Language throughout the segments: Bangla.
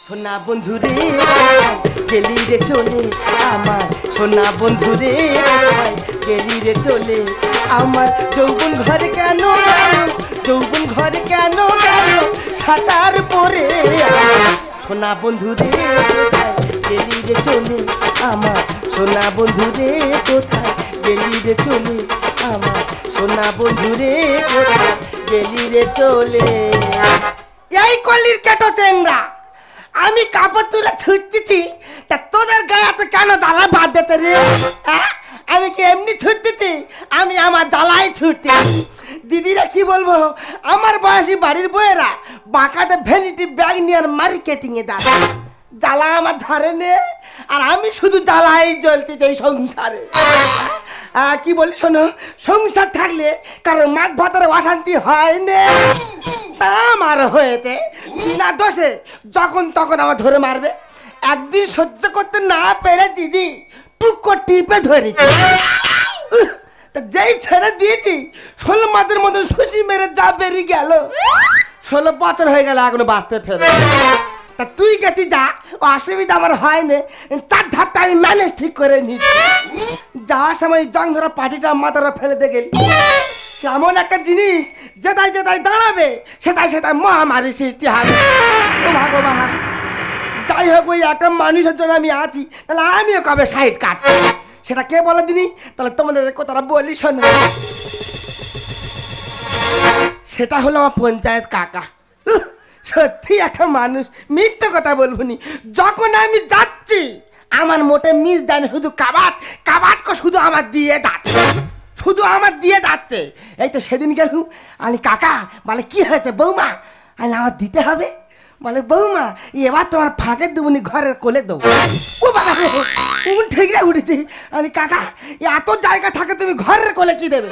সোনা বন্ধু রে গেলি রে চলে আমার, সোনা বন্ধু রে গেলি রে চলে আমার। যৌবন ঘরে কেন গেল, যৌবন ঘরে কেন গেল সাঁতার পরে। সোনা বন্ধু রে গেলি রে চলে আমার, সোনা বন্ধু রে কোথায় গেলি রে চলে আমার, সোনা বন্ধু রে কোথায় গেলি রে চলে। এই কলির কেটো চেংড়া, আমি কাপড় তুলে ছুটতেছি, তা তোদের গায়ে এত কেন জ্বালা বাদ দিতে রে? আমি কি এমনি ছুটতেছি? আমি আমার জ্বালাই ছুটতে। দিদিরা কি বলবো, আমার বয়সী বাড়ির বউয়েরা বাঁকাতে ভ্যানিটি ব্যাগ নিয়ে আর মার্কেটিং এ যায়। জ্বালা আমার ধরে নে, আর আমি শুধু জ্বালাই জ্বলতে চাই সংসারে। কি বলি শোনো, সংসার থাকলে কারণ মাঘ ভাতারে অশান্তি হয় না, তা আমার হয়েছে বিনা দোষে যখন তখন আমার ধরে মারবে। একদিন সহ্য করতে না পেরে দিদি টুকো টিপে ধরেছি, যেই ছেড়ে দিয়েছি 16 মাসের মতো সুশি মেরে যা বেরিয়ে গেল। 16 বছর হয়ে গেল এখনো বাঁচতে ফেরে। তা তুই গেছি যা, অসুবিধা আমার হয় না, 4 ধারটা আমি ম্যানেজ ঠিক করে নিচ্ছি। যাওয়ার সময় জং ধরা পাটিটা মাথাটা ফেলে দিয়ে গেলি। এমন একটা জিনিস যেটাই যেটাই দাঁড়াবে সেটাই সেটাই মহামারী সৃষ্টি হবে। ও ভগবান, যাই হোক ওই একটা মানুষের জন্য আমি আছি, তাহলে আমিও কবে সাইড কাট। সেটা কে বলে দিনি, তাহলে তোমাদের কথাটা বলি শোনো। সেটা হলো আমার পঞ্চায়েত কাকা। সত্যি একটা মানুষ, মিথ্যে কথা বলবো নি। যখন আমি যাচ্ছি আমার মোটে মিস দেন, শুধু কাবাট কাবাট কো শুধু আমার দিয়ে যাচ্ছে, শুধু আমার দিয়ে যাচ্ছে। এই তো সেদিন গেলুম, আমি কাকা বলে কি হয়েছে বৌমা, আমি আমার দিতে হবে। বলে বৌমা এবার তোমার ফাঁকে দুবনি ঘরের কোলে দেবো। ও বাবা ঠিক রে উঠেছি। আমি কাকা এত জায়গা থাকে তুমি ঘরের কোলে কি দেবে?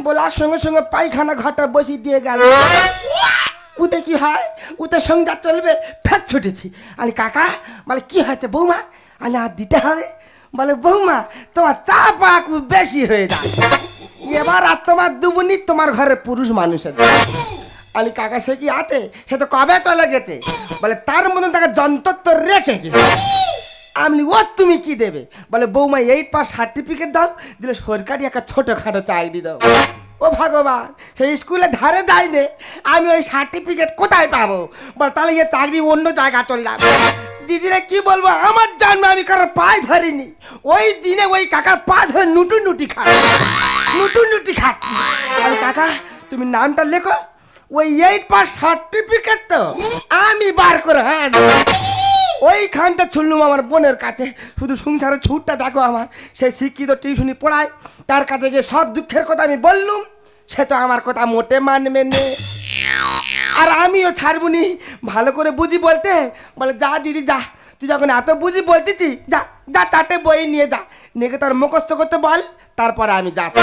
বলার সঙ্গে সঙ্গে পায়খানা ঘরটা বসিয়ে দিয়ে গেল। উতে কি হয়, উতে সংসার চলবে, ফের ছুটেছি। আরে কাকা বলে কি হয়েছে বৌমা, আলে আর দিতে হবে। বলে বৌমা তোমার চাপ বেশি হয়ে যায়, এবার আর তোমার দুবনি তোমার ঘরের পুরুষ মানুষের। আলি কাকা সে কি আছে, সে তো কবে চলে গেছে। বলে তার মতন তাকে যন্ত্র রেখে গেছে। আমি ও তুমি কি দেবে? বলে বৌমা 8 পাস সার্টিফিকেট দাও, দিলে সরকারি একটা ছোটখাটো চাকরি দাও। ও ভগবান, সেই স্কুলে ধারে যাইনি, আমি ওই সার্টিফিকেট কোথায় পাবো? বল তাহলে এ চাকরি অন্য জায়গা চলে যাবে। দিদিরা কি বলবো, আমার জন্মে আমি কারোর পায়ে ধরিনি। ওই দিনে ওই কাকার পা ধরে নুটু নুটি খাচ্ছি। আর কাকা তুমি নামটা লেখো, ওই 8 পাস সার্টিফিকেট তো আমি বার করে হ্যাঁ ওইখানটা ছুড়লুম আমার বোনের কাছে। শুধু সংসারের ছুটটা দেখো আমার, সে শিক্ষিত টিউশনি পড়ায়, তার কাছে গিয়ে সব দুঃখের কথা আমি বললুম। সে তো আমার কথা মোটে মানবে না, আর আমিও ছাড়বুনি। ভালো করে বুঝি বলতে, বলে যা দিদি যা, তুই যখন এত বুঝি বলতেছি যা যা 4টে বই নিয়ে যা, নিয়ে তার মুখস্থ করতে বল, তারপরে আমি যাচ্ছি।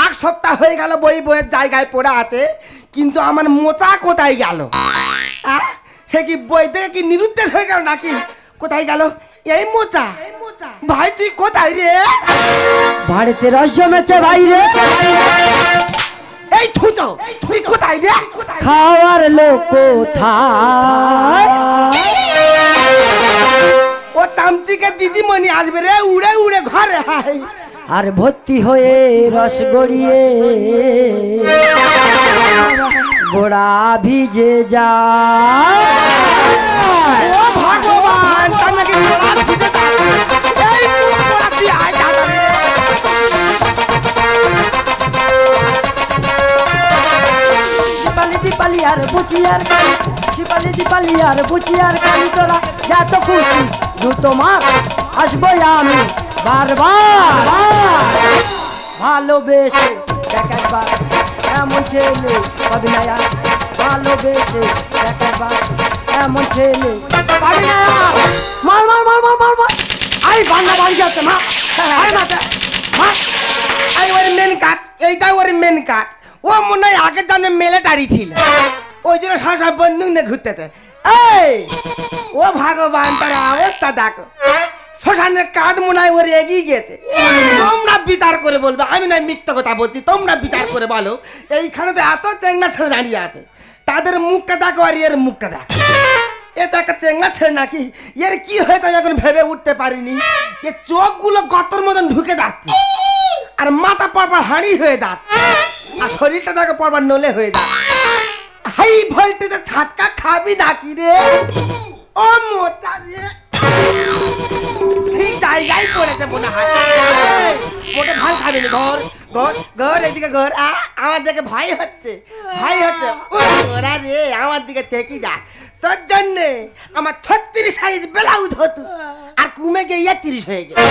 1 সপ্তাহ হয়ে গেল বইয়ের জায়গায় পড়ে আছে, কিন্তু আমার মোচা কোথায় গেল? সে কি বই থেকে কি নিরুদ্দেশ হয়ে গেল নাকি? কোথায় গেল এই মোচা? ভাই তুই কোথায় রে? বাড়িতে রস জমেছে ভাই রে। এই ছুটো, তুই কোথায় রে? খাওয়ার লোক কোথায়? ও তামচিকে দিদিমণি আসবে রে, উড়ে উড়ে ঘরে হাই। আর ভর্তি হয়ে রস গড়িয়ে গোড়া ভিজে যায়। ও ভগবান, তার নাকি গোড়া ভিজে যায়। এই গোড়া তুই আয় দাদা রে। শিপালি দীপালি আর বুচিয়ার কালি, শিপালি দীপালি আর বুচিয়ার কালি, তোরা এত খুশি দ্রুত মার আসবো আমি বারবার। ভালোবেসে একবার এমন ছেলে পাবি না, ভালোবেসে একবার এমন ছেলে পাবি না। মার মার মার মার মার মার। আই বান্না বাড়ি যাচ্ছে মা, আই মাতে মা। আই ওর মেন কাজ, এইটা ওর মেন কাজ। ও মনে হয় আগে জানে মিলিটারি ছিল, ওই জন্য সব বন্দুক নিয়ে ঘুরতেছে। এই ও ভগবান, তার অবস্থা দেখো। শ্মশানের কাঠ মনে হয় ওর এগিয়ে গেছে। তোমরা বিচার করে বলবে, আমি না মিথ্যা কথা বলছি, তোমরা বিচার করে বলো। এইখানে তো এত চেংনা ছেলে দাঁড়িয়ে আছে, তাদের মুখটা দেখো আর এর মুখটা দেখো। এটা একটা চেঙ্গা ছেড়ে নাকি? এর কি হয়েছে আমি এখন ভেবে উঠতে পারিনি। এ চোখগুলো গতর মতন ঢুকে যাচ্ছে, আর মাথা পরপর হাঁড়ি হয়ে যাচ্ছে, আর শরীরটা দেখো পরপর নলে হয়ে যাচ্ছে। হাই ভোল্টেজে ছাটকা খাবি নাকি রে? ও মোটা রে, ঠিক জায়গায় পড়েছে মনে হয়। মোটে ভাই খাবি না। ঘর ঘর ঘর, এদিকে ঘর। আমার দিকে ভাই হচ্ছে, ভাই হচ্ছে। ওরা রে আমার দিকে টেকি যা। তোর জন্যে আমার 36 সাইজ ব্লাউজ হতো, আর কমে গিয়ে 31 হয়ে গেছে।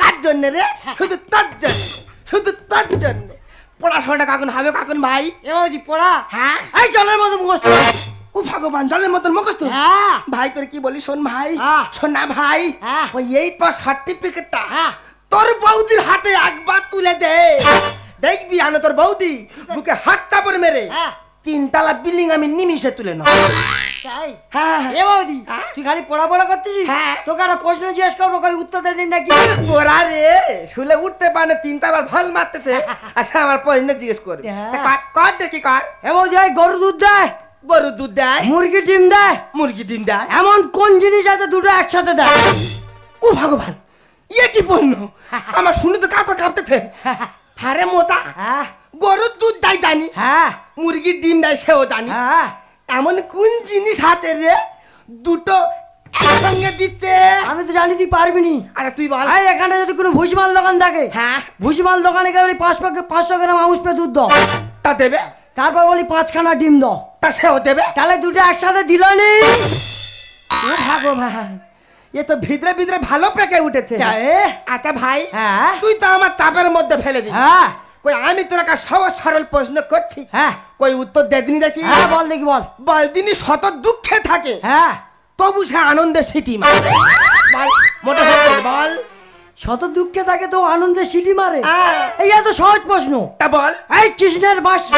কার জন্যে রে? শুধু তোর জন্য, শুধু তোর জন্য। পড়াশোনাটা কখন হবে কাকুন ভাই? এবার পড়া। হ্যাঁ, এই জলের মতো মুখস্থ। ও ভগবান, জলের মতন মুখস্থ। হ্যাঁ ভাই তোর কি বলি শোন ভাই, হ্যাঁ। শোন না ভাই, হ্যাঁ। ওই 8 পাস সার্টিফিকেটটা হ্যাঁ। তোর বৌদির হাতে একবার তুলে দে। দেখবি আনো তোর বৌদি বুকে হাত চাপড় মেরে হ্যাঁ। 3 তলা বিল্ডিং আমি নিমিষে তুলে নেব। তাই? হ্যাঁ এ বৌদি, হ্যাঁ। তুই খালি পড়া করতেছিস? হ্যাঁ। তোকে একটা প্রশ্ন জিজ্ঞেস করবো, কই উত্তর দে দিন নাকি? ওরা রে শুলে উঠতে পারে 3 তলার ভাল মারতেছে, আচ্ছা আমার প্রশ্ন জিজ্ঞেস করবি। হ্যাঁ। কর দেখি কর। এ বৌদি, ওই গরু দুধ দেয়, গরু দুধ দেয়, মুরগি ডিম দেয়, মুরগি ডিম দেয়, এমন কোন জিনিস আছে দুটো একসাথে দেয়? ও ভগবান, ইয়ে কি পণ্য! আমার শুনে তো কাঁপা কাঁপতেছে। আরে মোটা, হ্যাঁ গরুর দুধ দেয় জানি, হ্যাঁ মুরগির ডিম দেয় সেও জানি, হ্যাঁ। এমন কোন জিনিস আছে রে দুটো একসঙ্গে দিচ্ছে? আমি তো জানি তুই পারবি নি। আরে তুই বল। এই এখানে যদি কোনো ভুসিমাল দোকান থাকে, হ্যাঁ, ভুসিমাল দোকানে গেলে 500 গ্রাম আউশ পে দুধ দাও, তা দেবে। তারপর বলি 5খানা ডিম দাও, তা সেও দেবে। তাহলে দুটো একসাথে দিল নি। ও ভগবান, এ তো ভিতরে ভিতরে ভালো পেকে উঠেছে। আচ্ছা ভাই, হ্যাঁ তুই তো আমার চাপের মধ্যে ফেলে দিবি। হ্যাঁ কই আমি তোর একটা সহজ সরল প্রশ্ন করছি, হ্যাঁ কই উত্তর দে দিনি দেখি। হ্যাঁ বল দেখি বল। বল দিনি শত দুঃখে থাকে, হ্যাঁ তবু সে আনন্দে সিটি মারে। বল মোটা হয়ে বল। শত দুঃখে থাকে তো আনন্দে সিটি মারে? হ্যাঁ। এই এত সহজ প্রশ্ন। তা বল। এই কৃষ্ণের বাঁশি।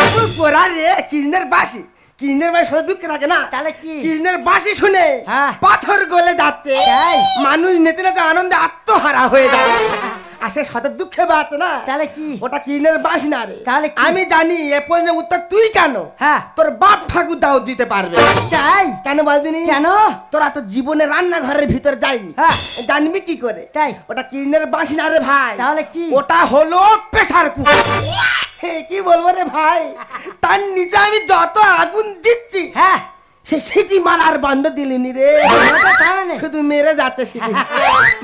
ওরা রে কৃষ্ণের বাঁশি, কৃষ্ণের বাঁশি শত দুঃখে থাকে না? তাহলে কি? কৃষ্ণের বাঁশি শুনে হ্যাঁ। পাথর গলে যাচ্ছে, তাই? মানুষ নেচে নেচে আনন্দে আত্মহারা হয়ে যাচ্ছে, আর সে শত দুঃখে বাঁচে না। তাহলে কি? ওটা কৃষ্ণের বাঁশি না রে। তাহলে কি? আমি জানি এ প্রশ্নের উত্তর তুই কেন, হ্যাঁ তোর বাপ ঠাকুর দাও দিতে পারবে। তাই? কেন বলদিনি? কেন? তোরা তো জীবনে রান্নাঘরের ভিতর যায়নি, হ্যাঁ। জানবি কি করে? তাই? ওটা কৃষ্ণের বাঁশি না রে ভাই। তাহলে কি? ওটা হলো প্রেসার কুকার। কি বলবো রে ভাই, তার নিচে আমি যত আগুন দিচ্ছি, হ্যাঁ সে সিটি মারার বন্ধ দিলিনি রে, ওটা থামে না। শুধু মেরে যাচ্ছে সিটি।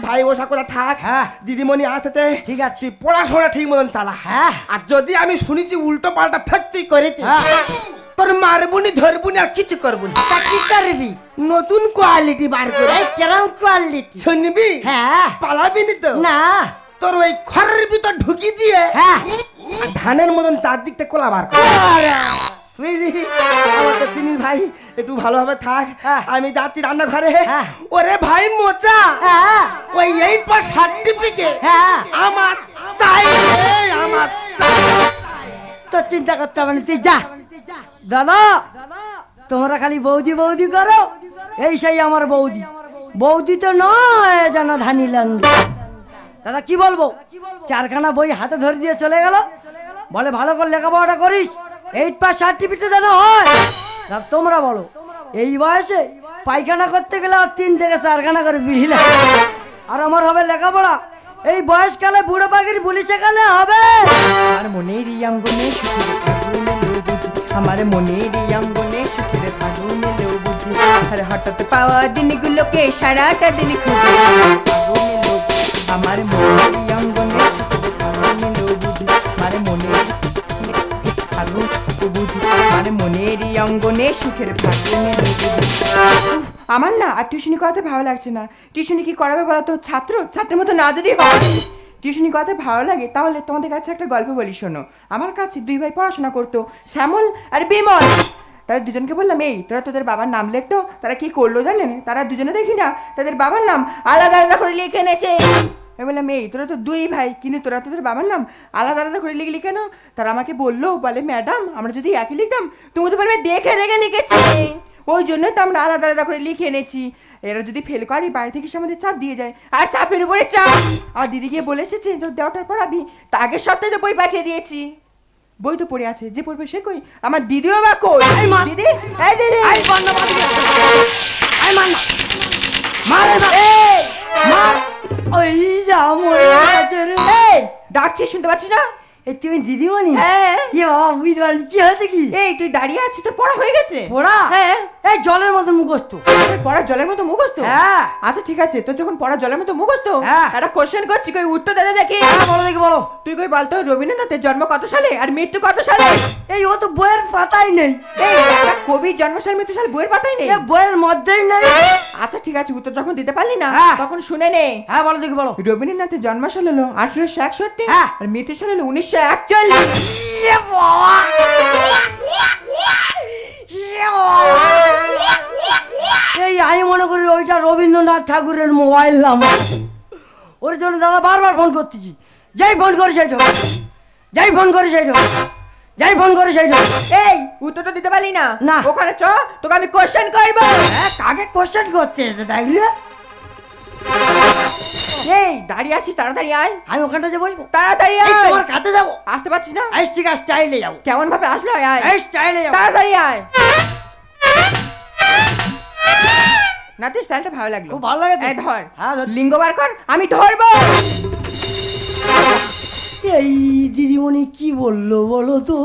ভাই ও সকলে থাক, হ্যাঁ। দিদিমণি আসতে ঠিক আছে। তুই পড়াশোনা ঠিক মতন চালা। হ্যাঁ আর যদি আমি শুনেছি উল্টো পাল্টা ফের তুই করেছি, হ্যাঁ। তোর মারবুনি ধরবুনি আর কিছু করবুনি। তা কি করবি? নতুন কোয়ালিটি বার করে। এই কেরম কোয়ালিটি? শুনবি? হ্যাঁ। পালাবিনি তো? না। তোর ওই খড়ের ভিতর ঢুকি দিয়ে হ্যাঁ আর ধানের মতন চারদিক থেকে কোলা বার করে। বুঝলি? আমার তো চিনিস ভাই, একটু ভালোভাবে থাক, হ্যাঁ। আমি যাচ্ছি রান্নাঘরে। হ্যাঁ। ওরে ভাই মোচা, হ্যাঁ ওই 8 পাস সার্টিফিকেট হ্যাঁ। আমার চাই রে, আমার চাই। তোর চিন্তা করতে হবে না, তুই যা। দাদা, তোমরা খালি বৌদি বৌদি করো, এই সেই আমার বৌদি। বৌদি তো নয় যেন ধানি লাঙ্গি। দাদা কি বলবো, 4খানা বই হাতে ধরে দিয়ে চলে গেল, বলে ভালো করে লেখাপড়াটা করিস, 8 পাস সার্টিফিকেট যেন হয়। তোমরা বলো এই বয়সে পায়খানা করতে গেলে আর 3 থেকে 4খানা করে বিড়ি লাগে, আর আমার হবে লেখাপড়া? এই বয়সকালে বুড়ো পাখির বুলি শেখালে হবে? আর মনের অঙ্গনে আমার মনের অঙ্গনে সুখের ফাগুন এলো বুঝি, আর হঠাৎ পাওয়া দিনগুলোকে সারাটা দিন খুঁজে ফাগুন এলো। আমার মনের অঙ্গনে সুখের ফাগুন এলো বুঝি, আমার মনের ফাগুন বুঝি, আমার মনের অঙ্গনে সুখের ফাগুন এলো বুঝি। আমার না আর টিউশনি করাতে ভালো লাগছে না। টিউশনি কি করাবে বলো তো? ছাত্রের মতো না যদি হয়। টিউশনি করাতে ভালো লাগে তাহলে তোমাদের কাছে একটা গল্প বলি, শোনো। আমার কাছে 2 ভাই পড়াশোনা করতো, শ্যামল আর বিমল। তারা দুজনকে বললাম, এই তোরা তোদের বাবার নাম লিখতো। তারা কি করলো জানেন? তারা দুজনে দেখি না তাদের বাবার নাম আলাদা আলাদা করে লিখে এনেছে। আমি বললাম, এই তোরা তো 2 ভাই, কিন্তু তোরা তোদের বাবার নাম আলাদা আলাদা করে লিখলি কেন? তারা আমাকে বললো, বলে ম্যাডাম আমরা যদি একই লিখতাম তুমি তো বলবে দেখে দেখে লিখেছি, ওই জন্য তো আমরা আলাদা আলাদা করে লিখে এনেছি। এরা যদি ফেল করি বাড়ি থেকে সে আমাদের চাপ দিয়ে যায়, আর চাপের উপরে চাপ। আর দিদি গিয়ে বলে এসেছে তোর দেওয়াটার পড়াবি, তা আগের সপ্তাহে তো বই পাঠিয়ে দিয়েছি। বই তো পড়ে আছে, যে পড়বে সে কই? আমার দিদিও বা কই? দিদি, এই দিদি, এই বন্যা বাঁধি, এই মার না মারে না মার ওই যা মরে গেছে রে এই ডাকছিস শুনতে পাচ্ছিস না? এই তুমি দিদিমণি? হ্যাঁ। ইয়ে বাবা বুঝতে পারিনি কি হয়েছে কি? এই তুই দাঁড়িয়ে আছিস, তোর পড়া হয়ে গেছে? পড়া? হ্যাঁ। এই জলের মতো মুখস্থ। পড়া জলের মতো মুখস্থ? হ্যাঁ। আচ্ছা ঠিক আছে, তোর যখন পড়া জলের মতো মুখস্থ, হ্যাঁ। একটা কোশ্চেন করছি, কই উত্তর দে দেখি। হ্যাঁ বলো দেখি বলো। তুই কই বলতো রবীন্দ্রনাথের জন্ম কত সালে আর মৃত্যু কত সালে? এই ও তো বইয়ের পাতাই নেই। এই একটা কবির জন্মসাল মৃত্যু সাল বইয়ের পাতাই নেই? এ বইয়ের মধ্যেই নেই। আচ্ছা ঠিক আছে, উত্তর যখন দিতে পারলি না হ্যাঁ। তখন শুনে নে। হ্যাঁ বলো দেখি বলো। রবীন্দ্রনাথের জন্মসাল হলো 1861, হ্যাঁ। আর মৃত্যু সাল হলো 1941। ইয়ে বাবা এই আমি মনে করি ওইটা রবীন্দ্রনাথ ঠাকুরের মোবাইল নাম্বার। ওর জন্য দাদা বারবার ফোন করতেছি, যাই ফোন করে সেই ঢোক, যাই ফোন করে সেই ঢোক, যাই ফোন করে সেই ঢোক। এই উত্তর তো দিতে পারলি না? না। ওখানে চ, তোকে আমি কোশ্চেন করব। হ্যাঁ কাকে কোশ্চেন করতে এসে দেখলি? এই দাঁড়িয়ে আছিস, তাড়াতাড়ি আয়। আমি ওখানটা যে বসবো, তাড়াতাড়ি এই আয়। তোমার কাছে যাবো। আসতে পারছিস না? এই ঠিক আছে স্টাইলে যাবো। কেমন ভাবে আসলে আয়? এই স্টাইলে যাবো। তাড়াতাড়ি আয়। নাতি স্টাইলটা ভালো লাগলো, খুব ভালো লাগে তো। এই ধর। হ্যাঁ ধর। লিঙ্গ বার কর, আমি ধরবো। এই দিদিমণি কি বললো বলো তো,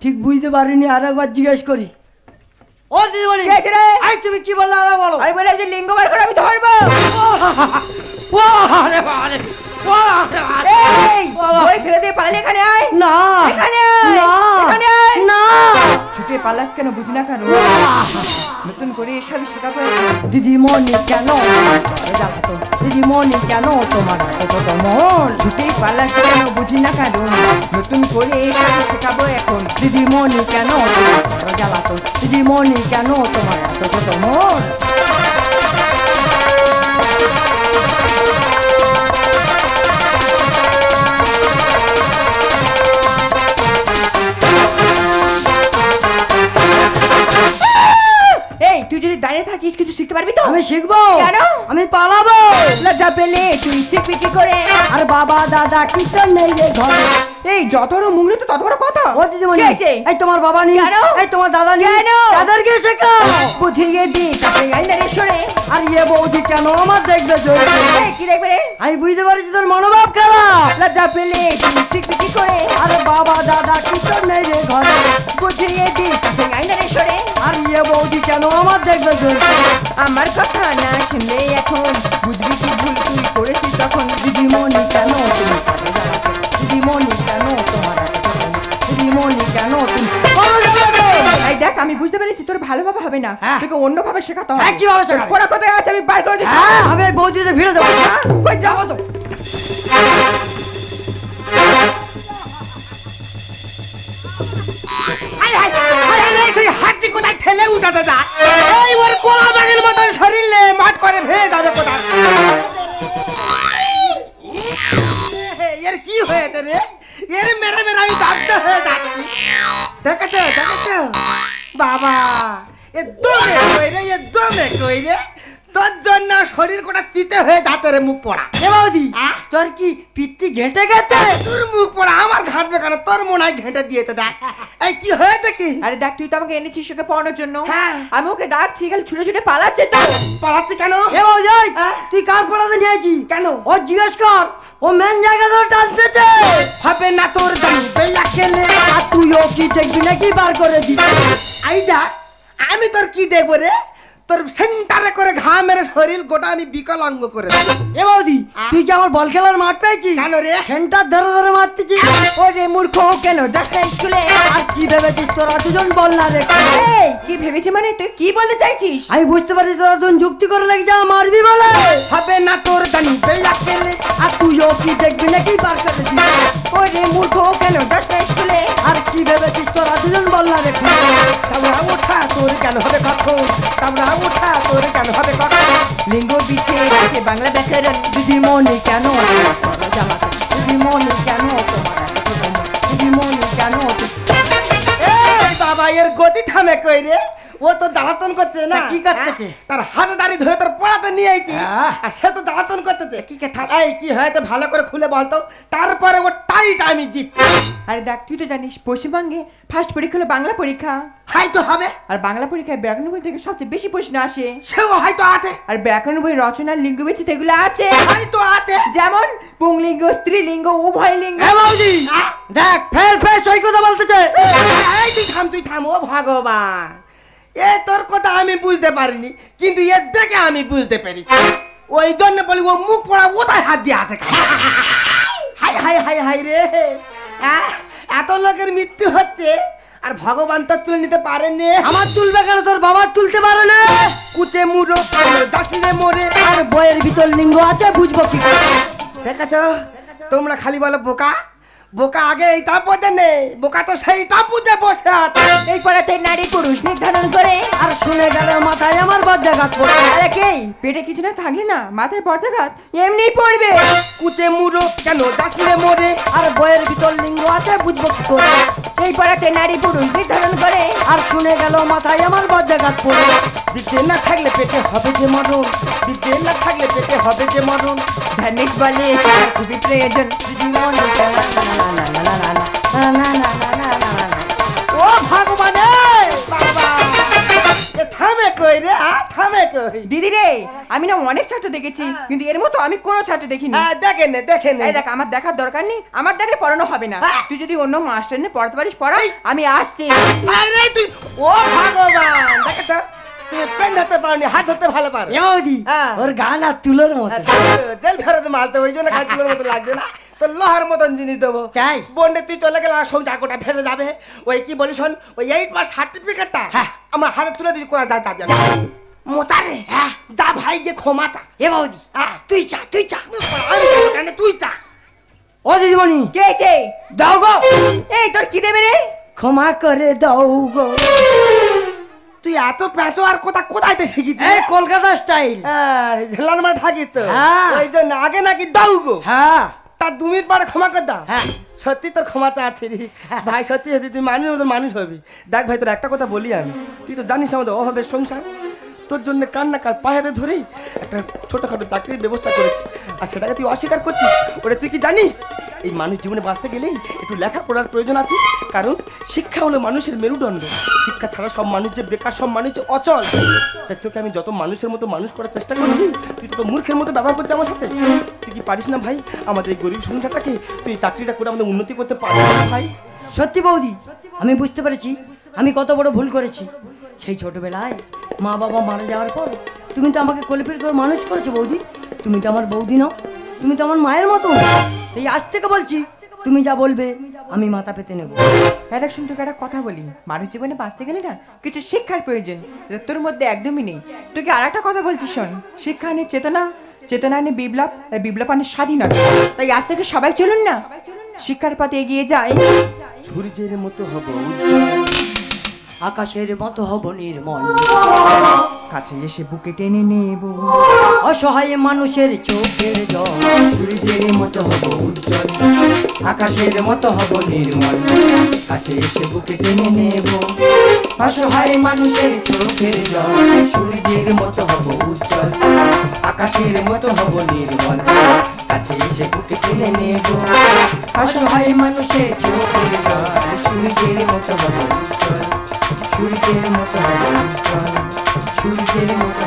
ঠিক বুঝতে পারিনি, আর একবার জিজ্ঞেস করি। ও দিদিমণি, কি হয়েছে রে? এই তুমি কি বললে আর বলো। আমি বলে যে লিঙ্গ বার কর, আমি ধরবো। এই বই ফেলে দিয়ে পালিয়ে এখানে আয়। না এখানে আয়। না এখানে আয়। না ছুটে পালাস কেন বুঝি না কেন? নতুন করে এসবই শেখাবো। দিদিমণি কেন জ্বালাতো, দিদিমণি কেন তোমার এত ছোট মন, ছুটে পালাস কেন বুঝি না কেন? নতুন করে এসবই শেখাবো এখন। দিদিমণি কেন তোমার জ্বালাতো, দিদিমণি কেন তোমার এত ছোট মন। এই তুই যদি দাঁড়িয়ে থাকিস কিছু শিখতে পারবি তো? আমি শিখবো। কেন? আমি পালাবো। লজ্জা পেলে তুই শিখবি কি করে? আর বাবা দাদা কি তো নেই রে ঘরে। এই যত বড় মুখ তো তত বড় কথা। ও দিদিমণি, কি হয়েছে? এই তোমার বাবা নেই, কেন? এই তোমার দাদা নেই, কেন? তাদেরকে শেখাও। বুঝিয়ে দি তাকে আইনারে সরে। আর ইয়ে বৌদি কেন আমার দেখবে জোরে। এই কি দেখবে রে? আমি বুঝতে পারছি তোর মনোভাব খারাপ। লজ্জা পেলে তুই শিখবি কি করে? আর বাবা দাদা কি তো নেই রে ঘরে। বুঝিয়ে দি তাকে আইনারে সরে। আর ইয়ে বৌদি কেন আমার দেখবে জোরে। আমার কথা না শুনলে এখন বুঝবি কি ভুল তুই করেছিস তখন। দিদিমণি কেন তুমি কানে জ্বালাতো, দিদিমণি কেন তোমার এত ছোট মন, দিদিমণি কেন তুমি বলো জ্বালাতো। এই দেখ আমি বুঝতে পেরেছি তোর ভালোভাবে হবে না, হ্যাঁ। তোকে অন্যভাবে শেখাতে হবে। হ্যাঁ, কিভাবে শেখাবে? পড়া কোথায় আছে আমি বার করে দিচ্ছি। হ্যাঁ আমি এই বৌদিতে ফিরে যাবো। কই যাবো তো? হাতি কোথায় ঠেলে উঠাতে যা, এই ওর কোলা বাগের মতন শরীর লে মাঠ করে ভেয়ে যাবে কোথায়। এর কি হয়েছে রে? এর মেরে মেরে আমি দাঁড়তে হয়ে যাচ্ছি। দেখেছো দেখেছো বাবা, এ দমে কই রে, এ দমে কই রে, তোর জন্য শরীর কোটা তিতে হয়ে যাচ্ছে রে মুখ পড়া। এ বৌদি তোর কি পিত্তি ঘেঁটে গেছে? তোর মুখ পড়া আমার ঘাটবে কেন? তোর মনে হয় ঘেঁটে দিয়েছে। দেখ এই কি হয়েছে কি? আরে দেখ তুই তো আমাকে এনেছিস ওকে পড়ানোর জন্য। হ্যাঁ। আমি ওকে ডাকছি, খালি ছুটে ছুটে পালাচ্ছে তো। পালাচ্ছি কেন? এ বৌদি তুই কার পড়াতে নিয়েছি? কেন? ও জিজ্ঞেস কর, ও মেন জায়গা ধরে টানতেছে। হবে না তোর জানি বেলা খেলে। আর তুইও কি দেখবি নাকি বার করে দিবি? আই দেখ আমি তোর কি দেখবো রে? তোর সেন্টারে করে ঘা মেরে শরীর গোটা আমি বিকলাঙ্গ করে দেবো। এ বৌদি তুই কি আমার বল খেলার মাঠ পেয়েছিস? কেন রে? সেন্টার ধরে ধরে মারতেছিস। ওরে মূর্খ কেন যাস না স্কুলে? আর কি ভেবেছিস তোরা দুজন বল না রে? এই কি ভেবেছি মানে তুই কি বলতে চাইছিস? আমি বুঝতে পারছি তোরা দুজন যুক্তি করে লেগেছে মারবি বলে। হবে না তোর জানি বেলা খেলে। আর তুইও কি দেখবি নাকি বার করে দিবি? ওরে মূর্খ কেন যাস না স্কুলে? আর কি ভেবেছিস তোরা দুজন বল না রে? তামরা ওঠা তোর কেন হবে কখন? তামরা ওঠা তোর কেন হবে কখন? লিঙ্গ বিছে আছে বাংলা ব্যাকরণ। দিদিমণি কেন তোরা জ্বালাতো, দিদিমণি কেন তোমার এত ছোট মন, দিদিমণি কেন এই বাবা এর গতি থামে কই রে? ও তো জ্বালাতন করছে না। তা কি করতেছে? তার হাতে দাঁড়ি ধরে তোর পড়াতে নিয়ে আইছি হ্যাঁ। আর সে তো জ্বালাতন করতেছে। কি কথা? এই কি হয়েছে ভালো করে খুলে বলতো, তারপরে ও টাইট আমি দিচ্ছি। আরে দেখ, তুই তো জানিস পশ্চিমবঙ্গে ফার্স্ট পরীক্ষা হলো বাংলা পরীক্ষা। হয়তো হবে। আর বাংলা পরীক্ষায় ব্যাকরণ বই থেকে সবচেয়ে বেশি প্রশ্ন আসে। সেও হয়তো আছে। আর ব্যাকরণ বই রচনার লিঙ্গ বিচ্ছেদ এগুলো আছে। হয়তো আছে। যেমন পুংলিঙ্গ, স্ত্রীলিঙ্গ, উভয় লিঙ্গ। এ বৌদি দেখ ফের ফের সেই কথা বলতেছে। এই তুই থাম ও ভগবান, এ তোর কথা আমি বুঝতে পারিনি, কিন্তু এর দেখে আমি বুঝতে পেরেছি। ওই জন্য বলি ও মুখ পড়া ওটাই হাত দিয়ে আছে। হাই হাই হাই হাই রে, এত লোকের মৃত্যু হচ্ছে আর ভগবান তো তুলে নিতে পারেনি। আমার তুলবে কেন, তোর বাবার তুলতে পারে না। কুচে মুড়ো দাসিনে মরে। আর বইয়ের ভিতর লিঙ্গ আছে, বুঝবো কি করে? দেখেছ, তোমরা খালি বলো বোকা বোকা, আগে এইটা বোঝে নেই, বোকা তো সেইটা বুঝে বসে আছে। এই পড়াতে নারী পুরুষ নির্ধারণ করে। আর শুনে গেল মাথায় আমার বজ্রাঘাত পড়ে। আরে কে পেটে কিছু না থাকলে না মাথায় বজ্রাঘাত এমনিই পড়বে। কুচে মুড়ো কেন দাসিনে মরে। আর বইয়ের ভিতর লিঙ্গ আছে, বুঝবো কি করে? এই পড়াতে নারী পুরুষ নির্ধারণ করে। আর শুনে গেল মাথায় আমার বজ্রাঘাত পড়ে। বিদ্যে না থাকলে পেটে হবে যে মরণ, বিদ্যে না থাকলে পেটে হবে যে মরণ। ধার্মিক বলে সেটা খুবই প্রয়োজন। ও ভগবান, বাবা এ থামে কই রে, থামে কই? দিদি রে, আমি না অনেক ছাত্র দেখেছি, কিন্তু এর মতো আমি কোনো ছাত্র দেখিনি। দেখে নে দেখে নে। এই দেখ, আমার দেখার দরকার নেই, আমার দ্বারা পড়ানো হবে না। তুই যদি অন্য মাস্টার নিয়ে পড়াতে পারিস পড়াই, আমি আসছি। আরে তুই, ও ভগবান, দেখেছ তুমি পেন ধরতে পারনি, হাত ধরতে ভালো পারো। এ বৌদি ওর গান আর তুলোর মতো। জেল ফেরত মারতে, ওই জন্য খাইছিলোর মতো লাগবে না তো, লোহার মতন জিনিস দেবো। তাই বন্ডে তুই চলে গেলে সব জাগোটা ফেলে যাবে। ওই কি বলি শোন, ওই 8 মাস সার্টিফিকেটটা আমার হাতে তুলে দিবি, কোথায় যা যাবি মোতারে। যা ভাই গিয়ে ক্ষমাটা। এ বৌদি তুই চা, তুই চা। তুই চা। ও দিদিমণি কে আছে? দাও গো। এই তোর কি দেবে রে? ক্ষমা করে দাও গো। তুই এত প্যাঁচো আর কোথায় শিখেছিস? এই কলকাতা স্টাইল। লালমা থাকিস তো, হ্যাঁ। ওই জন্য আগে নাকি দাও গো। হ্যাঁ তার 2 মিনিট পরে ক্ষমা কর দাও। হ্যাঁ। সত্যি তোর ক্ষমাটা আছে রে ভাই, সত্যি সত্যি তুই মানুষের মতো মানুষ হবি। দেখ ভাই, তোর একটা কথা বলি আমি, তুই তো জানিস আমাদের অভাবের সংসার, তোর জন্য কান্না কার পাহাড়ে ধরেই একটা ছোটখাটো চাকরির ব্যবস্থা করেছি, আর সেটাকে তুই অস্বীকার করছিস। ওটা তুই কি জানিস, এই মানুষ জীবনে বাঁচতে গেলেই একটু লেখাপড়ার প্রয়োজন আছে, কারণ শিক্ষা হলো মানুষের মেরুদণ্ড। শিক্ষা ছাড়া সব মানুষ যে বেকার, সব মানুষ যে অচল। দেখ, তোকে আমি যত মানুষের মতো মানুষ করার চেষ্টা করছি, তুই তো মূর্খের মতো ব্যবহার করছিস আমার সাথে। তুই কি পারিস না ভাই, আমাদের এই গরিব সংসারটাকে তুই চাকরিটা করে আমাদের উন্নতি করতে পারিস না ভাই? সত্যি বৌদি, আমি বুঝতে পেরেছি আমি কত বড় ভুল করেছি। সেই ছোটবেলায় মা বাবা মারা যাওয়ার পর তুমি তো আমাকে কোলেপিট করে মানুষ করেছো বৌদি। তুমি তো আমার বৌদি নও, তুমি তো আমার মায়ের মতো। এই আজ থেকে বলছি, তুমি যা বলবে আমি মাথা পেতে নেব। দেখ শুন, তোকে একটা কথা বলি, মানুষ জীবনে বাঁচতে গেলে না কিছু শিক্ষার প্রয়োজন, যেটা তোর মধ্যে একদমই নেই। তোকে আর একটা কথা বলছি শোন, শিক্ষা আনে চেতনা, চেতনা আনে বিপ্লব, আর বিপ্লব আনে স্বাধীনতা। তাই আজ থেকে সবাই চলুন না শিক্ষার পথে এগিয়ে যায়। সূর্যের মতো হব, আকাশের মতো হব নির্মল, কাছে এসে বুকে টেনে নেব অসহায় মানুষের চোখের জল। সূর্যের মতো হব উজ্জ্বল, আকাশের মতো হব নির্মল, কাছে এসে বুকে টেনে নেব অসহায় মানুষের চোখের জল। সূর্যের মতো হব উজ্জ্বল, আকাশের মতো হব নির্মল, কাছে এসে বুকে টেনে নেব অসহায় মানুষের চোখের জল। সূর্যের মতো হব উজ্জ্বল, সূর্যের মতো হব উজ্জ্বল, সূর্যের মতো